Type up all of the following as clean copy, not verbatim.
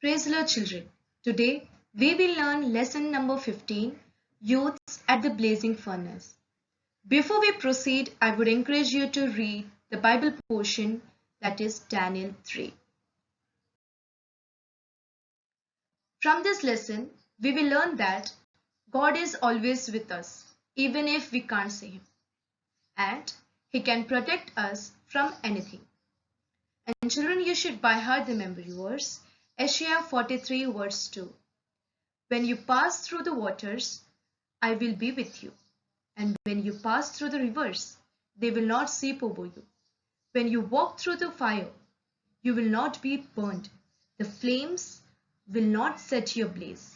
Praise the Lord, children. Today we will learn lesson number 15, Youths at the Blazing Furnace. Before we proceed, I would encourage you to read the Bible portion, that is Daniel 3. From this lesson, we will learn that God is always with us, even if we can't see Him, and He can protect us from anything. And children, you should by heart the memory verse, Isaiah 43 verse 2. When you pass through the waters, I will be with you. And when you pass through the rivers, they will not sweep over you. When you walk through the fire, you will not be burned. The flames will not set you ablaze.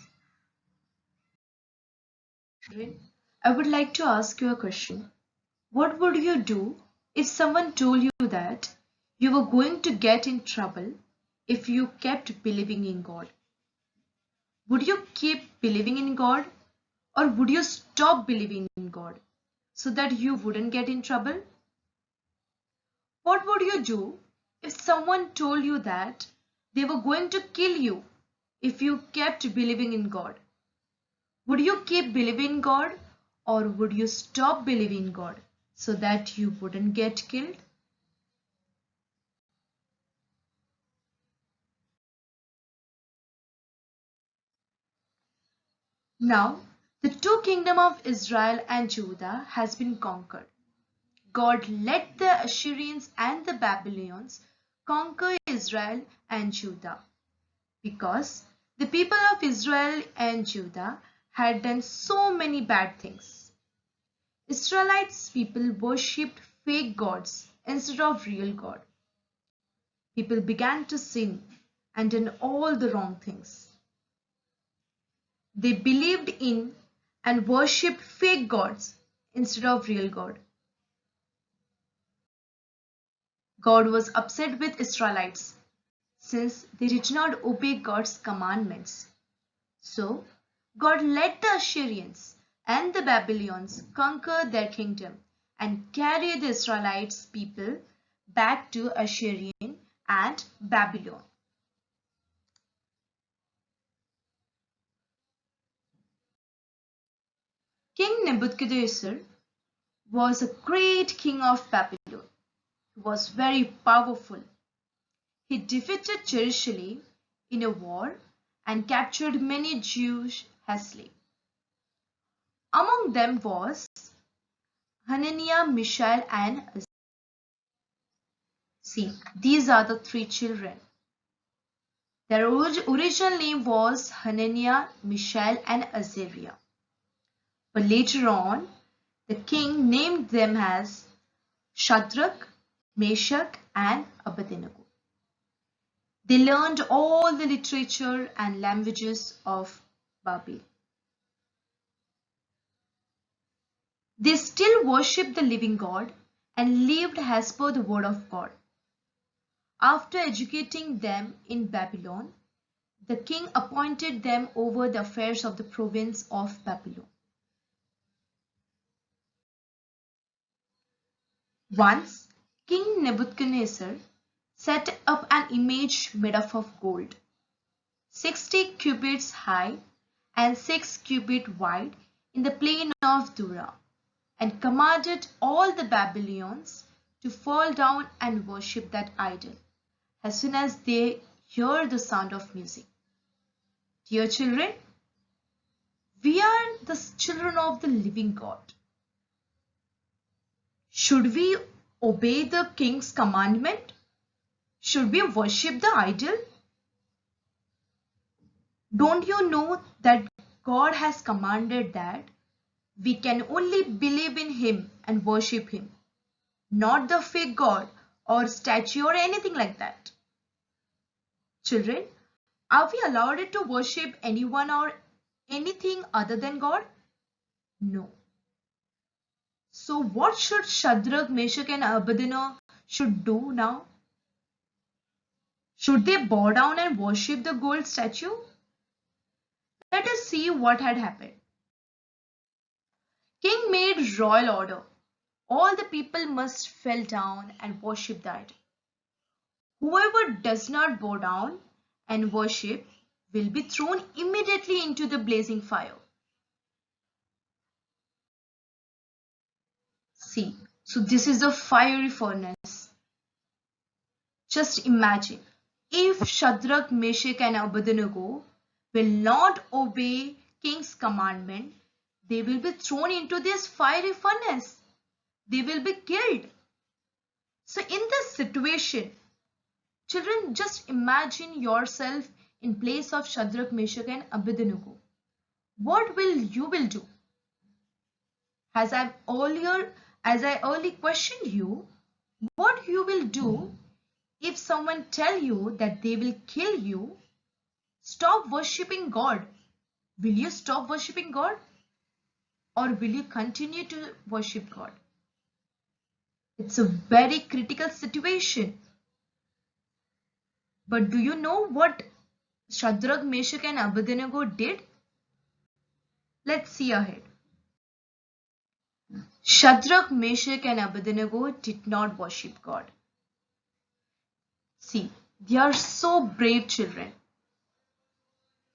I would like to ask you a question. What would you do if someone told you that you were going to get in trouble if you kept believing in God? Would you keep believing in God, or would you stop believing in God so that you wouldn't get in trouble? What would you do if someone told you that they were going to kill you if you kept believing in God? Would you keep believing in God, or would you stop believing in God so that you wouldn't get killed? Now, the two kingdoms of Israel and Judah has been conquered. God let the Assyrians and the Babylonians conquer Israel and Judah because the people of Israel and Judah had done so many bad things. Israelites people worshipped fake gods instead of real God. People began to sin and done all the wrong things. They believed in and worshipped fake gods instead of real God. God was upset with Israelites since they did not obey God's commandments. So, God let the Assyrians and the Babylonians conquer their kingdom and carry the Israelites people back to Assyrian and Babylon. King Nebuchadnezzar was a great king of Babylon. He was very powerful. He defeated Jerusalem in a war and captured many Jews as slaves. Among them was Hananiah, Mishael, and Azariah. See, these are the three children. Their original name was Hananiah, Mishael, and Azariah. But later on, the king named them as Shadrach, Meshach, and Abednego. They learned all the literature and languages of Babel. They still worshipped the living God and lived as per the word of God. After educating them in Babylon, the king appointed them over the affairs of the province of Babylon. Once, King Nebuchadnezzar set up an image made up of gold, 60 cubits high and 6 cubits wide in the plain of Dura, and commanded all the Babylonians to fall down and worship that idol as soon as they hear the sound of music. Dear children, we are the children of the living God. Should we obey the king's commandment? Should we worship the idol? Don't you know that God has commanded that we can only believe in Him and worship Him, not the fake God or statue or anything like that? Children, are we allowed to worship anyone or anything other than God? No. So what should Shadrach, Meshach, and Abednego should do now? Should they bow down and worship the gold statue? Let us see what had happened. King made royal order. All the people must fall down and worship the idol. Whoever does not bow down and worship will be thrown immediately into the blazing fire. See, so this is the fiery furnace. Just imagine if Shadrach, Meshach and Abednego will not obey king's commandment, they will be thrown into this fiery furnace. They will be killed. So in this situation, children, just imagine yourself in place of Shadrach, Meshach and Abednego. What will you will do? As I early questioned you, what you will do if someone tell you that they will kill you? Stop worshipping God. Will you stop worshipping God? Or will you continue to worship God? It's a very critical situation. But do you know what Shadrach, Meshach and Abednego did? Let's see ahead. Shadrach, Meshach and Abednego did not worship God. See, they are so brave children.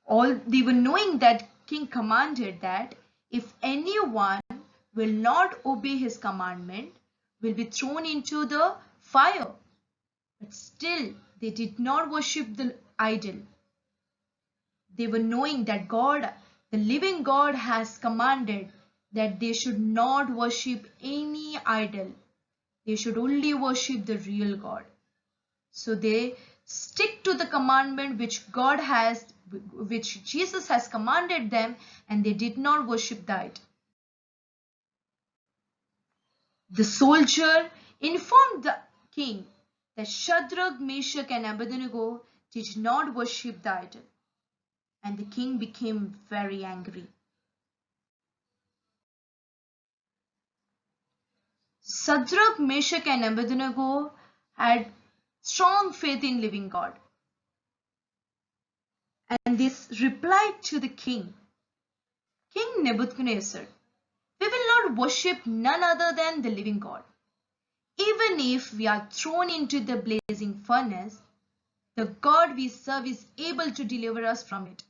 All they were knowing that king commanded that if anyone will not obey his commandment, will be thrown into the fire. But still, they did not worship the idol. They were knowing that God, the living God, has commanded that they should not worship any idol. They should only worship the real God. So they stick to the commandment which Jesus has commanded them, and they did not worship the idol. The soldier informed the king that Shadrach, Meshach and Abednego did not worship the idol, and the king became very angry. Shadrach, Meshach and Abednego had strong faith in living God, and this replied to the king, King Nebuchadnezzar, we will not worship none other than the living God. Even if we are thrown into the blazing furnace, the God we serve is able to deliver us from it,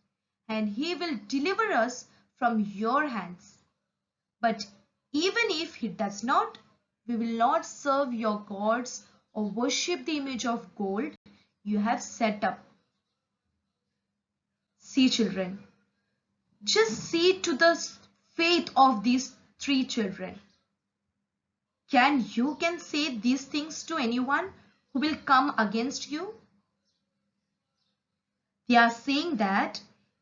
and he will deliver us from your hands. But even if he does not, we will not serve your gods or worship the image of gold you have set up. See, children, just see to the faith of these three children. Can you say these things to anyone who will come against you? They are saying that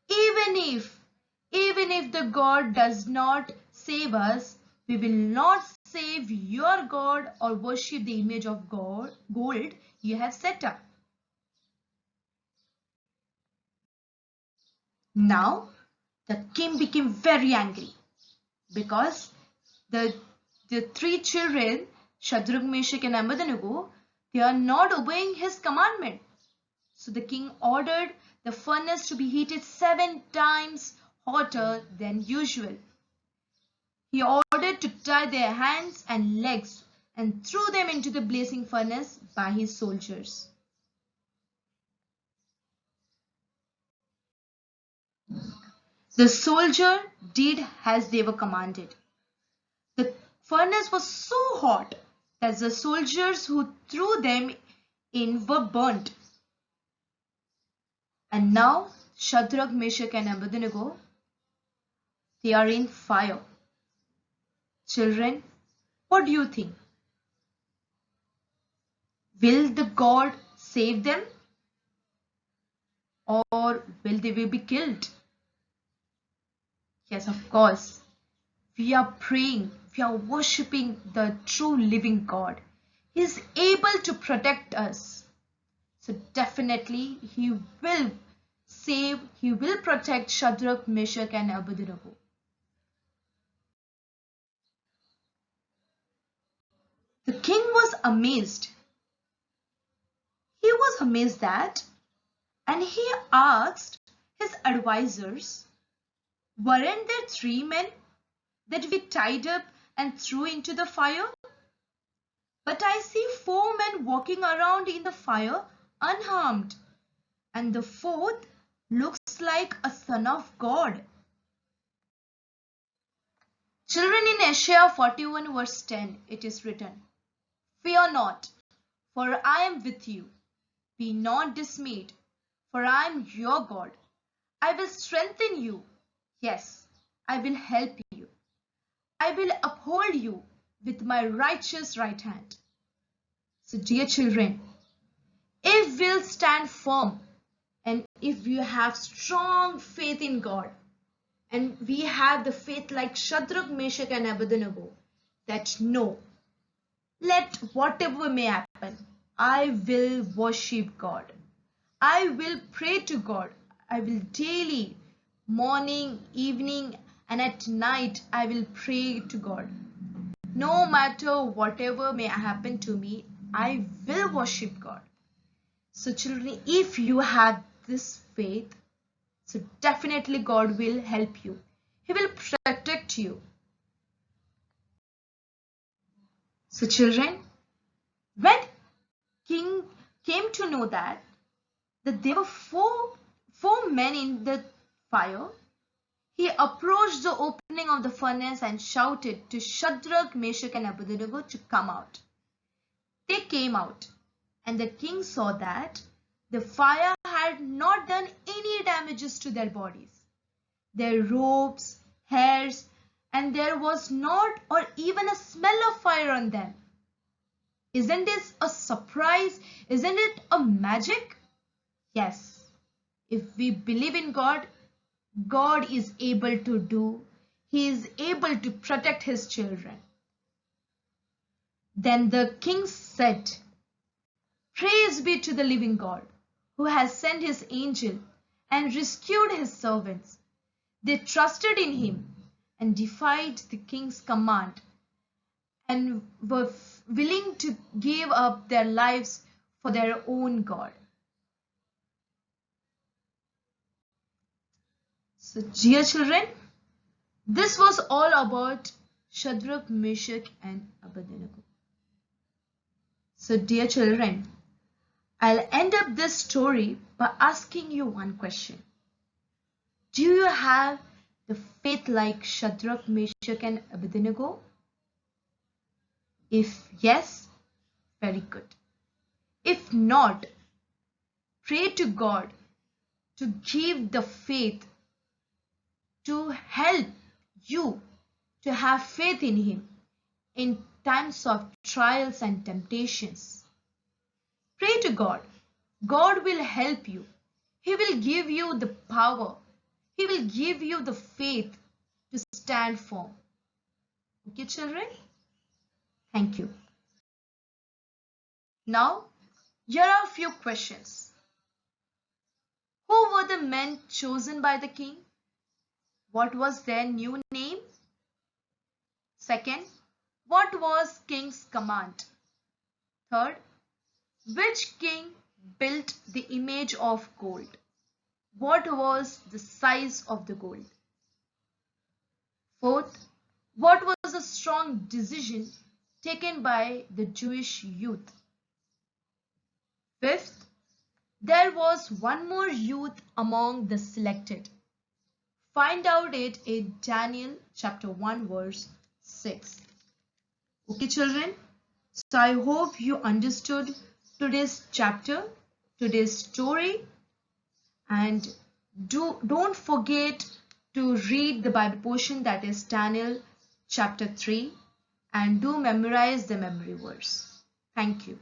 even if the God does not save us, we will not save your God or worship the image of gold you have set up. Now the king became very angry because the three children, Shadrach, Meshach and Abednego, they are not obeying his commandment. So the king ordered the furnace to be heated 7 times hotter than usual. He ordered to tie their hands and legs and threw them into the blazing furnace by his soldiers. The soldier did as they were commanded. The furnace was so hot that the soldiers who threw them in were burnt. And now Shadrach, Meshach and Abednego, they are in fire. Children, what do you think? Will the God save them? Or will they be killed? Yes, of course. We are praying, we are worshipping the true living God. He is able to protect us. So definitely he will save, he will protect Shadrach, Meshach and Abednego. The king was amazed. He was amazed that, and he asked his advisors, weren't there 3 men that we tied up and threw into the fire? But I see 4 men walking around in the fire unharmed, and the 4th looks like a son of God. Children, in Isaiah 41 verse 10, it is written, "Fear not, for I am with you. Be not dismayed, for I am your God. I will strengthen you. Yes, I will help you. I will uphold you with my righteous right hand." So, dear children, if we'll stand firm and if you have strong faith in God, and we have the faith like Shadrach, Meshach and Abednego, that no, let whatever may happen, I will worship God. I will pray to God. I will daily, morning, evening and at night, I will pray to God. No matter whatever may happen to me, I will worship God. So children, if you have this faith, so definitely God will help you. He will protect you. So children, when King came to know that there were four men in the fire, he approached the opening of the furnace and shouted to Shadrach, Meshach and Abednego to come out. They came out, and the king saw that the fire had not done any damages to their bodies, their robes, hairs, and there was not or even a smell of fire on them. Isn't this a surprise? Isn't it a magic? Yes. If we believe in God, God is able to do. He is able to protect his children. Then the king said, "Praise be to the living God, who has sent his angel and rescued his servants." They trusted in him and defied the king's command and were willing to give up their lives for their own God. So, dear children, this was all about Shadrach, Meshach and Abednego. So, dear children, I'll end up this story by asking you one question. Do you have the faith like Shadrach, Meshach and Abednego? If yes, very good. If not, pray to God to give the faith to help you to have faith in him in times of trials and temptations. Pray to God. God will help you. He will give you the power. He will give you the faith to stand firm. Okay, children? Thank you. Now, here are a few questions. Who were the men chosen by the king? What was their new name? Second, what was king's command? Third, which king built the image of gold? What was the size of the gold? Fourth, what was a strong decision taken by the Jewish youth? Fifth, there was one more youth among the selected. Find out it in Daniel chapter 1 verse 6. Okay, children? So I hope you understood today's chapter, today's story, and don't forget to read the Bible portion, that is Daniel chapter 3, and do memorize the memory verse. Thank you.